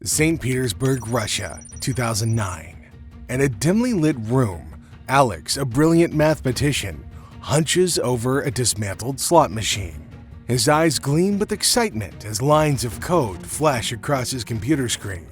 St. Petersburg, Russia, 2009. In a dimly lit room, Alex, a brilliant mathematician, hunches over a dismantled slot machine. His eyes gleam with excitement as lines of code flash across his computer screen.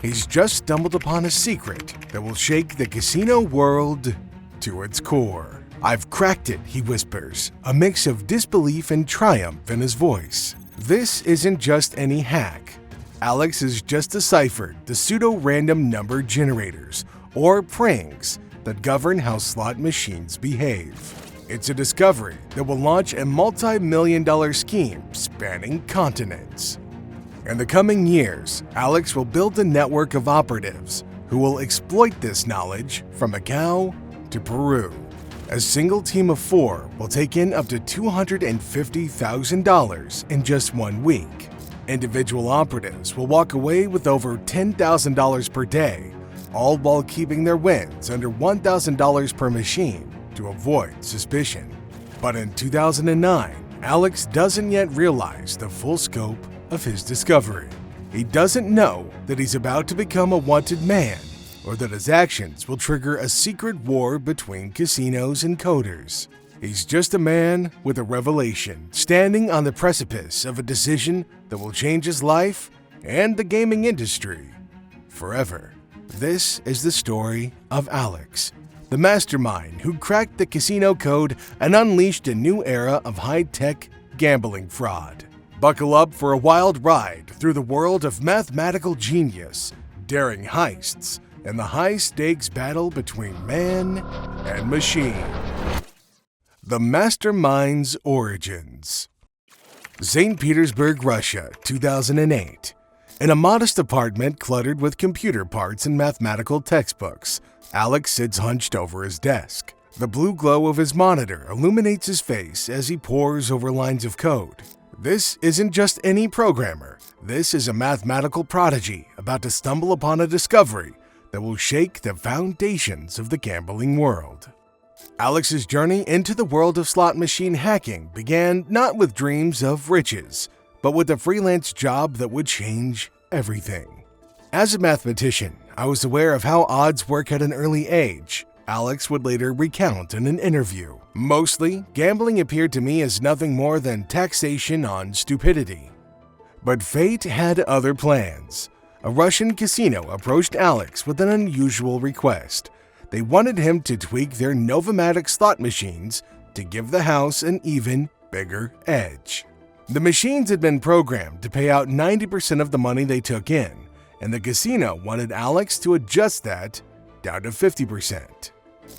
He's just stumbled upon a secret that will shake the casino world to its core. "I've cracked it," he whispers, a mix of disbelief and triumph in his voice. This isn't just any hack. Alex has just deciphered the pseudo-random number generators, or prings, that govern how slot machines behave. It's a discovery that will launch a multi-million-dollar scheme spanning continents. In the coming years, Alex will build a network of operatives who will exploit this knowledge from Macau to Peru. A single team of 4 will take in up to $250,000 in just 1 week. Individual operatives will walk away with over $10,000 per day, all while keeping their wins under $1,000 per machine to avoid suspicion. But in 2009, Alex doesn't yet realize the full scope of his discovery. He doesn't know that he's about to become a wanted man, or that his actions will trigger a secret war between casinos and coders. He's just a man with a revelation, standing on the precipice of a decision that will change his life and the gaming industry forever. This is the story of Alex, the mastermind who cracked the casino code and unleashed a new era of high-tech gambling fraud. Buckle up for a wild ride through the world of mathematical genius, daring heists, and the high-stakes battle between man and machine. The Mastermind's origins. St. Petersburg, Russia, 2008. In a modest apartment cluttered with computer parts and mathematical textbooks, Alex sits hunched over his desk. The blue glow of his monitor illuminates his face as he pores over lines of code. This isn't just any programmer. This is a mathematical prodigy about to stumble upon a discovery that will shake the foundations of the gambling world. Alex's journey into the world of slot machine hacking began not with dreams of riches, but with a freelance job that would change everything. As a mathematician, I was aware of how odds work at an early age, Alex would later recount in an interview. Mostly, gambling appeared to me as nothing more than taxation on stupidity. But fate had other plans. A Russian casino approached Alex with an unusual request. They wanted him to tweak their Novomatic slot machines to give the house an even bigger edge. The machines had been programmed to pay out 90% of the money they took in, and the casino wanted Alex to adjust that down to 50%.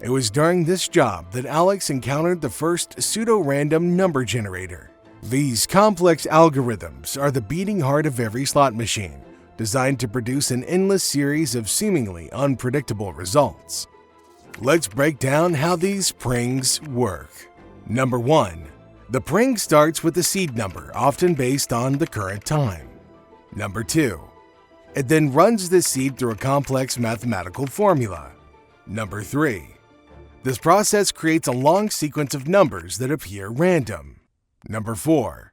It was during this job that Alex encountered the first pseudo-random number generator. These complex algorithms are the beating heart of every slot machine, designed to produce an endless series of seemingly unpredictable results. Let's break down how these prings work. Number 1. The pring starts with a seed number, often based on the current time. Number 2. It then runs this seed through a complex mathematical formula. Number 3. This process creates a long sequence of numbers that appear random. Number 4.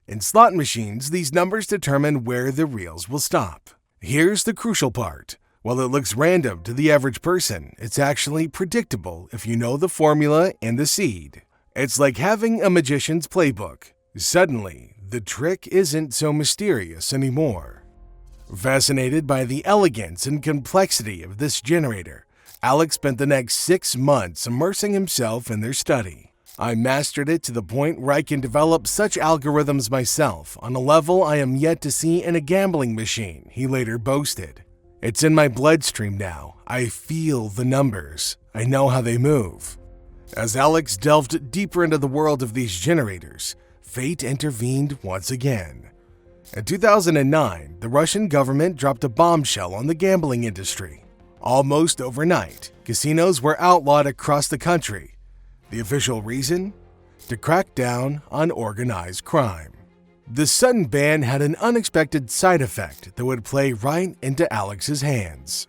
In slot machines, these numbers determine where the reels will stop. Here's the crucial part. While it looks random to the average person, it's actually predictable if you know the formula and the seed. It's like having a magician's playbook. Suddenly, the trick isn't so mysterious anymore. Fascinated by the elegance and complexity of this generator, Alex spent the next 6 months immersing himself in their study. "I mastered it to the point where I can develop such algorithms myself on a level I am yet to see in a gambling machine," he later boasted. "It's in my bloodstream now. I feel the numbers. I know how they move." As Alex delved deeper into the world of these generators, fate intervened once again. In 2009, the Russian government dropped a bombshell on the gambling industry. Almost overnight, casinos were outlawed across the country. The official reason? To crack down on organized crime. The sudden ban had an unexpected side effect that would play right into Alex's hands.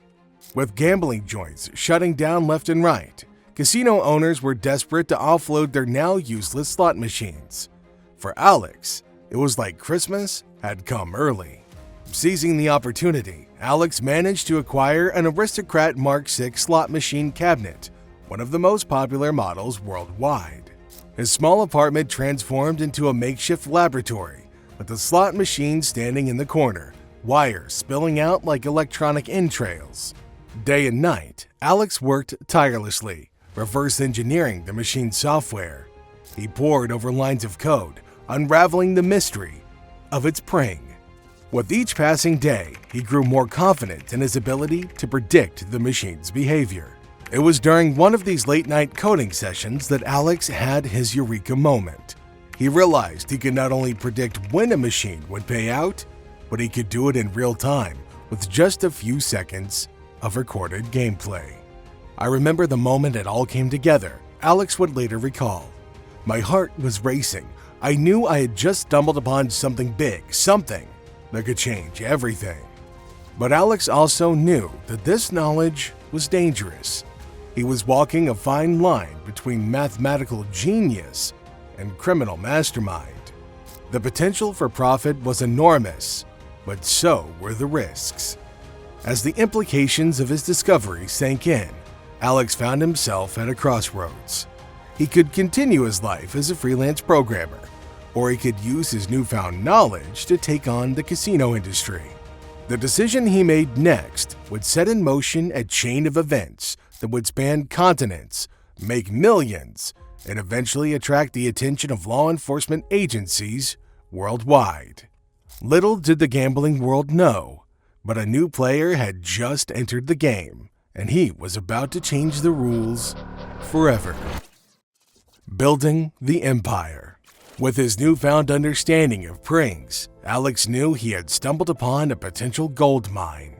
With gambling joints shutting down left and right, casino owners were desperate to offload their now useless slot machines. For Alex, it was like Christmas had come early. Seizing the opportunity, Alex managed to acquire an Aristocrat Mark VI slot machine cabinet, one of the most popular models worldwide. His small apartment transformed into a makeshift laboratory, with the slot machine standing in the corner, wires spilling out like electronic entrails. Day and night, Alex worked tirelessly, reverse engineering the machine's software. He pored over lines of code, unraveling the mystery of its pring. With each passing day, he grew more confident in his ability to predict the machine's behavior. It was during one of these late-night coding sessions that Alex had his eureka moment. He realized he could not only predict when a machine would pay out, but he could do it in real time with just a few seconds of recorded gameplay. I remember the moment it all came together, Alex would later recall. My heart was racing. I knew I had just stumbled upon something big, something that could change everything. But Alex also knew that this knowledge was dangerous. He was walking a fine line between mathematical genius and criminal mastermind. The potential for profit was enormous, but so were the risks. As the implications of his discovery sank in, Alex found himself at a crossroads. He could continue his life as a freelance programmer, or he could use his newfound knowledge to take on the casino industry. The decision he made next would set in motion a chain of events that would span continents, make millions, and eventually attract the attention of law enforcement agencies worldwide. Little did the gambling world know, but a new player had just entered the game, and he was about to change the rules forever. Building the Empire. With his newfound understanding of prings, Alex knew he had stumbled upon a potential gold mine.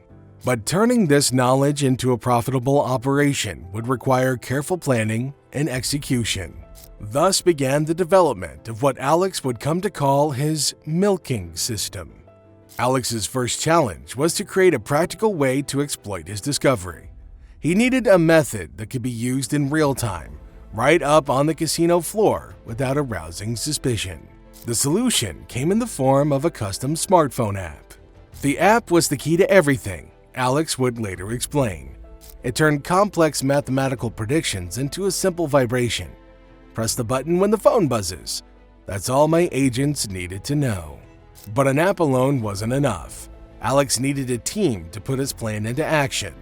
But turning this knowledge into a profitable operation would require careful planning and execution. Thus began the development of what Alex would come to call his milking system. Alex's first challenge was to create a practical way to exploit his discovery. He needed a method that could be used in real time, right up on the casino floor without arousing suspicion. The solution came in the form of a custom smartphone app. The app was the key to everything, Alex would later explain. It turned complex mathematical predictions into a simple vibration. Press the button when the phone buzzes. That's all my agents needed to know. But an app alone wasn't enough. Alex needed a team to put his plan into action.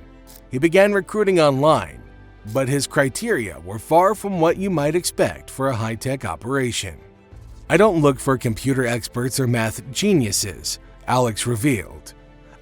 He began recruiting online, but his criteria were far from what you might expect for a high-tech operation. I don't look for computer experts or math geniuses, Alex revealed.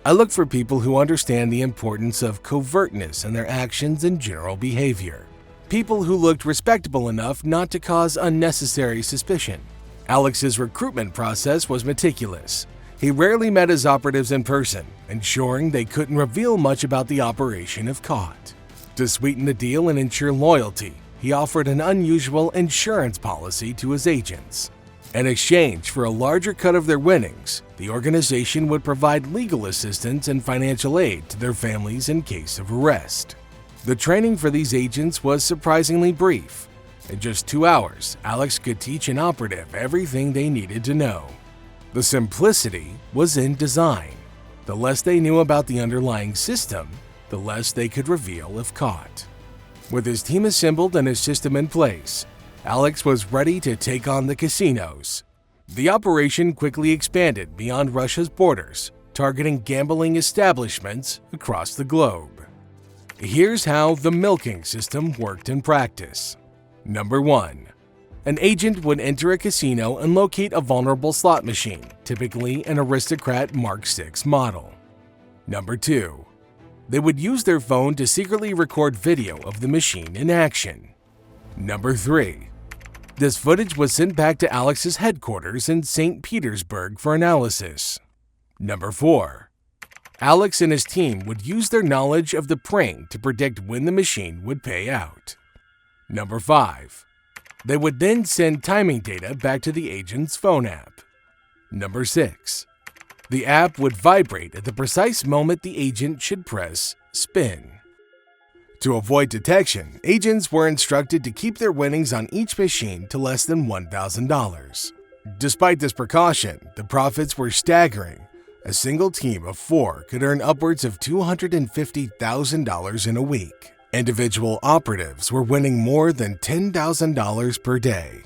I look for people who understand the importance of covertness in their actions and general behavior. People who looked respectable enough not to cause unnecessary suspicion. Alex's recruitment process was meticulous. He rarely met his operatives in person, ensuring they couldn't reveal much about the operation if caught. To sweeten the deal and ensure loyalty, he offered an unusual insurance policy to his agents. In exchange for a larger cut of their winnings, the organization would provide legal assistance and financial aid to their families in case of arrest. The training for these agents was surprisingly brief. In just 2 hours, Alex could teach an operative everything they needed to know. The simplicity was in design. The less they knew about the underlying system, the less they could reveal if caught. With his team assembled and his system in place, Alex was ready to take on the casinos. The operation quickly expanded beyond Russia's borders, targeting gambling establishments across the globe. Here's how the milking system worked in practice. Number 1. An agent would enter a casino and locate a vulnerable slot machine, typically an Aristocrat Mark VI model. Number 2. They would use their phone to secretly record video of the machine in action. Number 3. This footage was sent back to Alex's headquarters in St. Petersburg for analysis. Number 4. Alex and his team would use their knowledge of the pring to predict when the machine would pay out. Number 5. They would then send timing data back to the agent's phone app. Number 6. The app would vibrate at the precise moment the agent should press spin. To avoid detection, agents were instructed to keep their winnings on each machine to less than $1,000. Despite this precaution, the profits were staggering. A single team of 4 could earn upwards of $250,000 in a week. Individual operatives were winning more than $10,000 per day.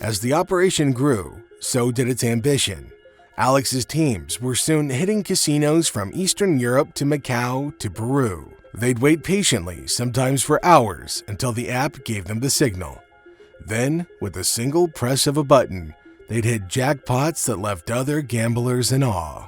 As the operation grew, so did its ambition. Alex's teams were soon hitting casinos from Eastern Europe to Macau to Peru. They'd wait patiently, sometimes for hours, until the app gave them the signal. Then, with a single press of a button, they'd hit jackpots that left other gamblers in awe.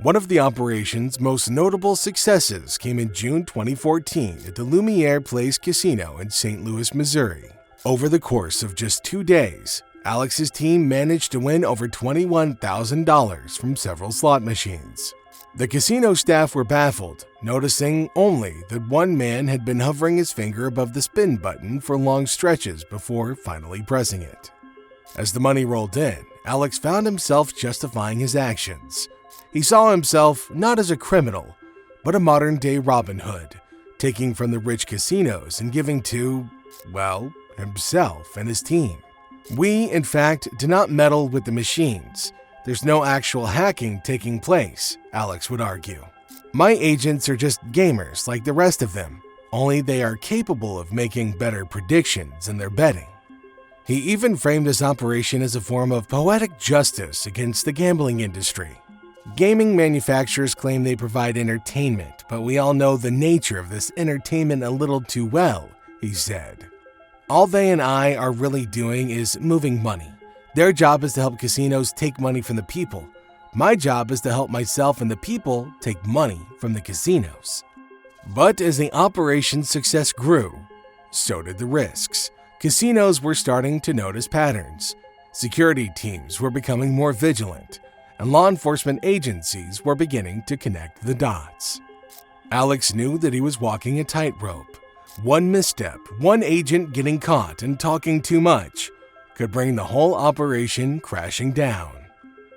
One of the operation's most notable successes came in June 2014 at the Lumiere Place Casino in St. Louis, Missouri. Over the course of just 2 days, Alex's team managed to win over $21,000 from several slot machines. The casino staff were baffled, noticing only that one man had been hovering his finger above the spin button for long stretches before finally pressing it. As the money rolled in, Alex found himself justifying his actions. He saw himself not as a criminal, but a modern-day Robin Hood, taking from the rich casinos and giving to, well, himself and his team. We, in fact, do not meddle with the machines. There's no actual hacking taking place, Alex would argue. My agents are just gamers like the rest of them, only they are capable of making better predictions in their betting. He even framed his operation as a form of poetic justice against the gambling industry. Gaming manufacturers claim they provide entertainment, but we all know the nature of this entertainment a little too well, he said. All they and I are really doing is moving money. Their job is to help casinos take money from the people. My job is to help myself and the people take money from the casinos. But as the operation's success grew, so did the risks. Casinos were starting to notice patterns. Security teams were becoming more vigilant, and law enforcement agencies were beginning to connect the dots. Alex knew that he was walking a tightrope. One misstep, one agent getting caught and talking too much, could bring the whole operation crashing down.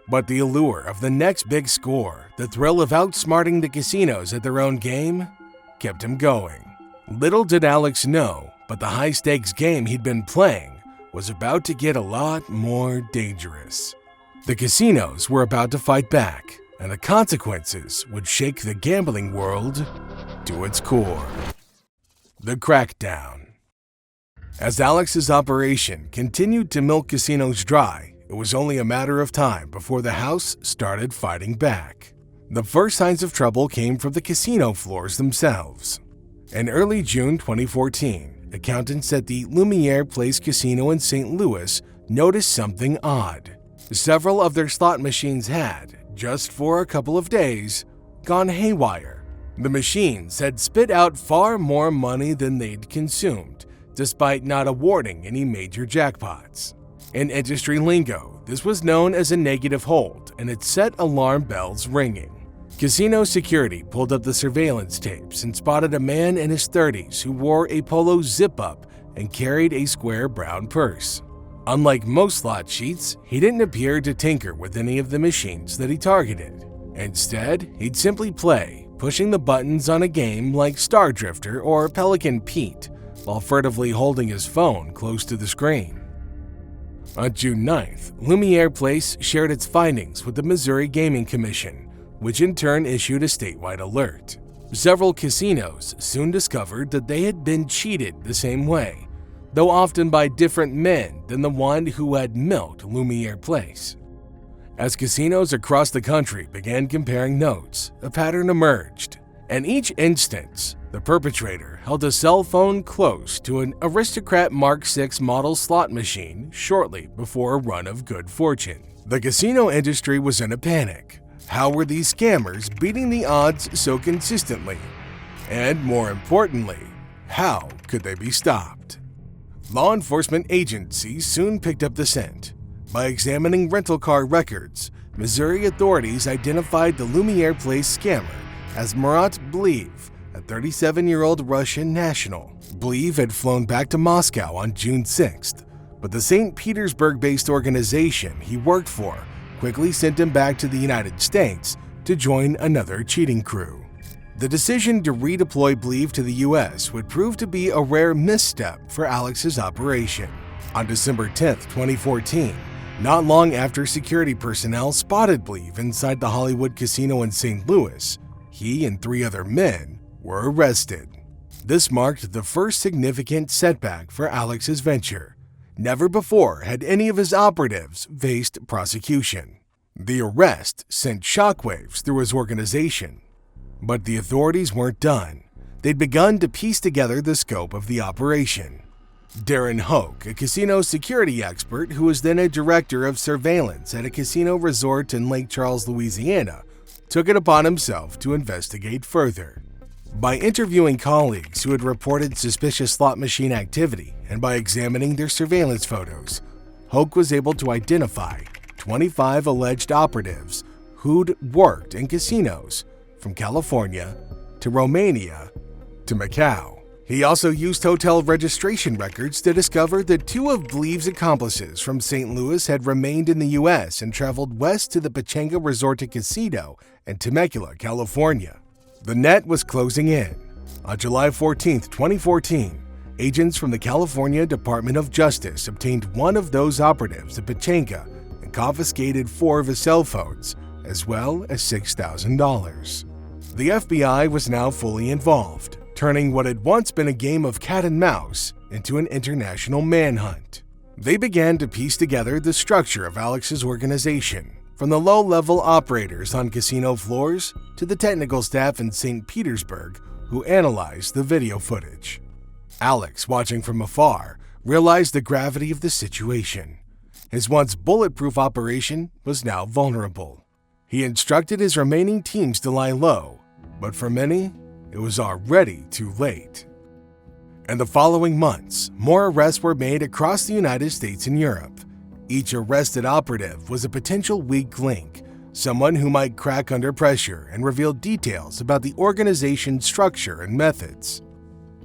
But the allure of the next big score, the thrill of outsmarting the casinos at their own game, kept him going. Little did Alex know, but the high-stakes game he'd been playing was about to get a lot more dangerous. The casinos were about to fight back, and the consequences would shake the gambling world to its core. The Crackdown. As Alex's operation continued to milk casinos dry, it was only a matter of time before the house started fighting back. The first signs of trouble came from the casino floors themselves. In early June 2014, accountants at the Lumiere Place Casino in St. Louis noticed something odd. Several of their slot machines had, just for a couple of days, gone haywire. The machines had spit out far more money than they'd consumed, despite not awarding any major jackpots. In industry lingo, this was known as a negative hold, and it set alarm bells ringing. Casino security pulled up the surveillance tapes and spotted a man in his 30s who wore a polo zip-up and carried a square brown purse. Unlike most slot sheets, he didn't appear to tinker with any of the machines that he targeted. Instead, he'd simply play, pushing the buttons on a game like Star Drifter or Pelican Pete, while furtively holding his phone close to the screen. On June 9th, Lumiere Place shared its findings with the Missouri Gaming Commission, which in turn issued a statewide alert. Several casinos soon discovered that they had been cheated the same way, though often by different men than the one who had milked Lumiere Place. As casinos across the country began comparing notes, a pattern emerged. In each instance, the perpetrator held a cell phone close to an Aristocrat Mark VI model slot machine shortly before a run of good fortune. The casino industry was in a panic. How were these scammers beating the odds so consistently? And more importantly, how could they be stopped? Law enforcement agencies soon picked up the scent. By examining rental car records, Missouri authorities identified the Lumiere Place scammer as Marat Bleev, a 37-year-old Russian national. Bleev had flown back to Moscow on June 6th, but the St. Petersburg-based organization he worked for quickly sent him back to the United States to join another cheating crew. The decision to redeploy Bleev to the U.S. would prove to be a rare misstep for Alex's operation. On December 10, 2014, Not long after security personnel spotted Believe inside the Hollywood casino in St. Louis, he and 3 other men were arrested. This marked the first significant setback for Alex's venture. Never before had any of his operatives faced prosecution. The arrest sent shockwaves through his organization. But the authorities weren't done. They'd begun to piece together the scope of the operation. Darren Hoke, a casino security expert who was then a director of surveillance at a casino resort in Lake Charles, Louisiana, took it upon himself to investigate further. By interviewing colleagues who had reported suspicious slot machine activity and by examining their surveillance photos, Hoke was able to identify 25 alleged operatives who'd worked in casinos from California to Romania to Macau. He also used hotel registration records to discover that 2 of Believe's accomplices from St. Louis had remained in the U.S. and traveled west to the Pechanga Resort and Casino in Temecula, California. The net was closing in. On July 14, 2014, agents from the California Department of Justice obtained one of those operatives at Pechanga and confiscated 4 of his cell phones, as well as $6,000. The FBI was now fully involved, turning what had once been a game of cat and mouse into an international manhunt. They began to piece together the structure of Alex's organization, from the low-level operators on casino floors to the technical staff in St. Petersburg who analyzed the video footage. Alex, watching from afar, realized the gravity of the situation. His once bulletproof operation was now vulnerable. He instructed his remaining teams to lie low, but for many, it was already too late. In the following months, more arrests were made across the United States and Europe. Each arrested operative was a potential weak link, someone who might crack under pressure and reveal details about the organization's structure and methods.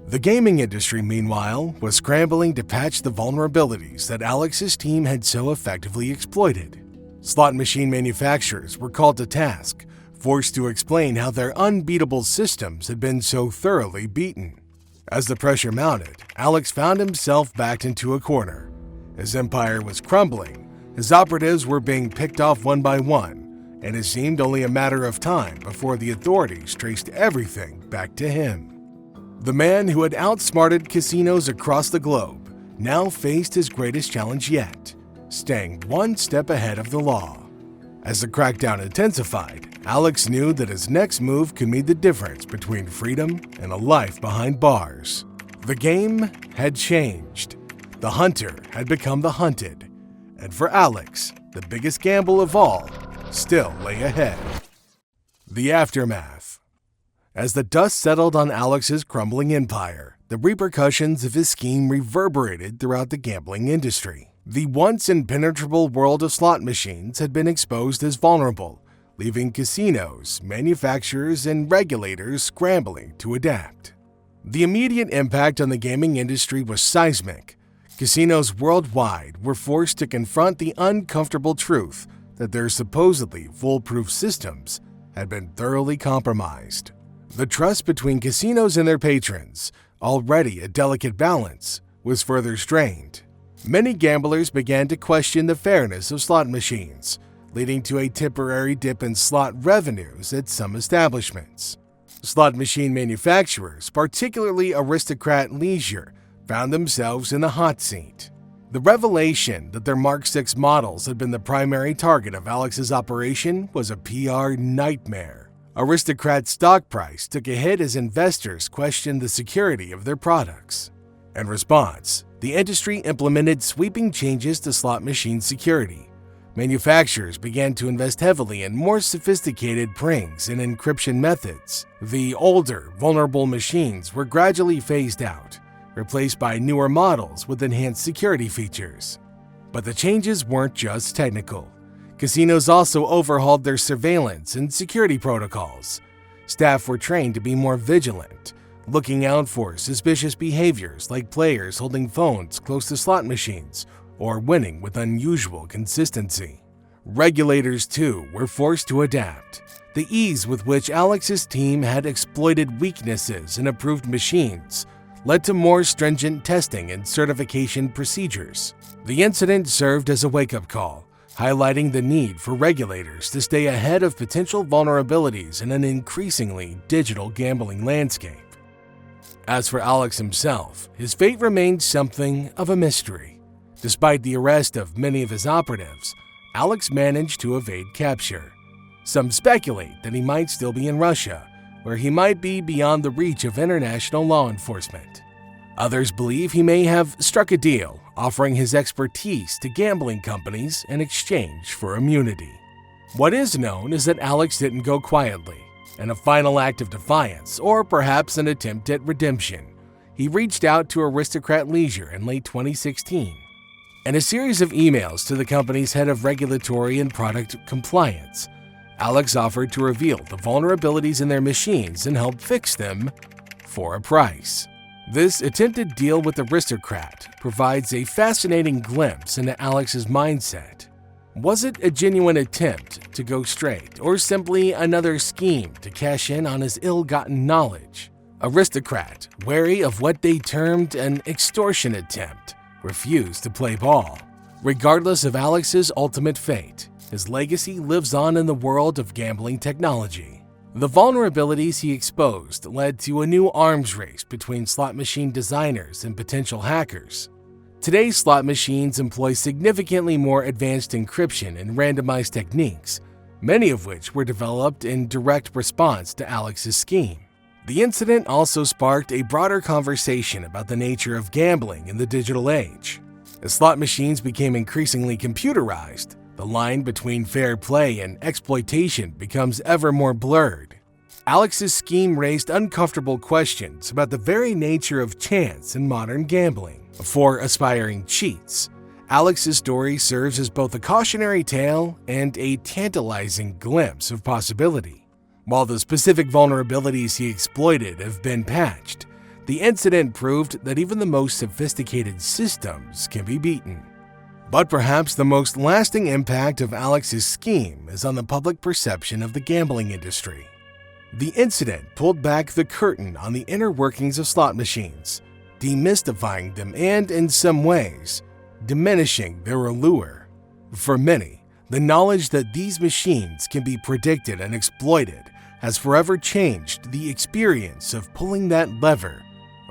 The gaming industry, meanwhile, was scrambling to patch the vulnerabilities that Alex's team had so effectively exploited. Slot machine manufacturers were called to task, forced to explain how their unbeatable systems had been so thoroughly beaten. As the pressure mounted, Alex found himself backed into a corner. His empire was crumbling, his operatives were being picked off one by one, and it seemed only a matter of time before the authorities traced everything back to him. The man who had outsmarted casinos across the globe now faced his greatest challenge yet, staying one step ahead of the law. As the crackdown intensified, Alex knew that his next move could mean the difference between freedom and a life behind bars. The game had changed. The hunter had become the hunted. And for Alex, the biggest gamble of all still lay ahead. The aftermath. As the dust settled on Alex's crumbling empire, the repercussions of his scheme reverberated throughout the gambling industry. The once impenetrable world of slot machines had been exposed as vulnerable, leaving casinos, manufacturers, and regulators scrambling to adapt. The immediate impact on the gaming industry was seismic. Casinos worldwide were forced to confront the uncomfortable truth that their supposedly foolproof systems had been thoroughly compromised. The trust between casinos and their patrons, already a delicate balance, was further strained. Many gamblers began to question the fairness of slot machines, leading to a temporary dip in slot revenues at some establishments. Slot machine manufacturers, particularly Aristocrat Leisure, found themselves in the hot seat. The revelation that their Mark VI models had been the primary target of Alex's operation was a PR nightmare. Aristocrat's stock price took a hit as investors questioned the security of their products. In response, the industry implemented sweeping changes to slot machine security. Manufacturers began to invest heavily in more sophisticated prings and encryption methods. The older, vulnerable machines were gradually phased out, replaced by newer models with enhanced security features. But the changes weren't just technical. Casinos also overhauled their surveillance and security protocols. Staff were trained to be more vigilant, looking out for suspicious behaviors like players holding phones close to slot machines or winning with unusual consistency. Regulators, too, were forced to adapt. The ease with which Alex's team had exploited weaknesses in approved machines led to more stringent testing and certification procedures. The incident served as a wake-up call, highlighting the need for regulators to stay ahead of potential vulnerabilities in an increasingly digital gambling landscape. As for Alex himself, his fate remained something of a mystery. Despite the arrest of many of his operatives, Alex managed to evade capture. Some speculate that he might still be in Russia, where he might be beyond the reach of international law enforcement. Others believe he may have struck a deal, offering his expertise to gambling companies in exchange for immunity. What is known is that Alex didn't go quietly. In a final act of defiance, or perhaps an attempt at redemption, he reached out to Aristocrat Leisure in late 2016. In a series of emails to the company's head of regulatory and product compliance, Alex offered to reveal the vulnerabilities in their machines and help fix them for a price. This attempted deal with Aristocrat provides a fascinating glimpse into Alex's mindset. Was it a genuine attempt to go straight, or simply another scheme to cash in on his ill-gotten knowledge? Aristocrat, wary of what they termed an extortion attempt, refused to play ball. Regardless of Alex's ultimate fate, his legacy lives on in the world of gambling technology. The vulnerabilities he exposed led to a new arms race between slot machine designers and potential hackers. Today's slot machines employ significantly more advanced encryption and randomized techniques, many of which were developed in direct response to Alex's scheme. The incident also sparked a broader conversation about the nature of gambling in the digital age. As slot machines became increasingly computerized, the line between fair play and exploitation becomes ever more blurred. Alex's scheme raised uncomfortable questions about the very nature of chance in modern gambling. For aspiring cheats, Alex's story serves as both a cautionary tale and a tantalizing glimpse of possibility. While the specific vulnerabilities he exploited have been patched, the incident proved that even the most sophisticated systems can be beaten. But perhaps the most lasting impact of Alex's scheme is on the public perception of the gambling industry. The incident pulled back the curtain on the inner workings of slot machines, demystifying them and, in some ways, diminishing their allure. For many, the knowledge that these machines can be predicted and exploited has forever changed the experience of pulling that lever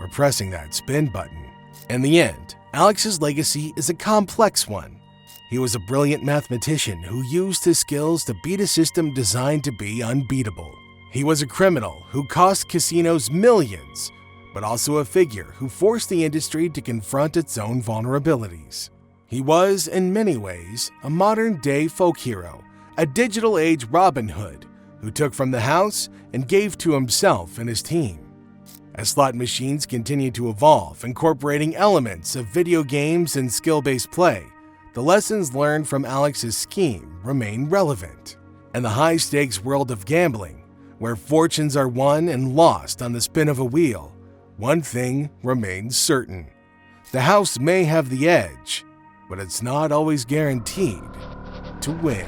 or pressing that spin button. In the end, Alex's legacy is a complex one. He was a brilliant mathematician who used his skills to beat a system designed to be unbeatable. He was a criminal who cost casinos millions, but also a figure who forced the industry to confront its own vulnerabilities. He was, in many ways, a modern-day folk hero, a digital-age Robin Hood, who took from the house and gave to himself and his team. As slot machines continue to evolve, incorporating elements of video games and skill-based play, the lessons learned from Alex's scheme remain relevant. In the high-stakes world of gambling, where fortunes are won and lost on the spin of a wheel, one thing remains certain. The house may have the edge, but it's not always guaranteed to win.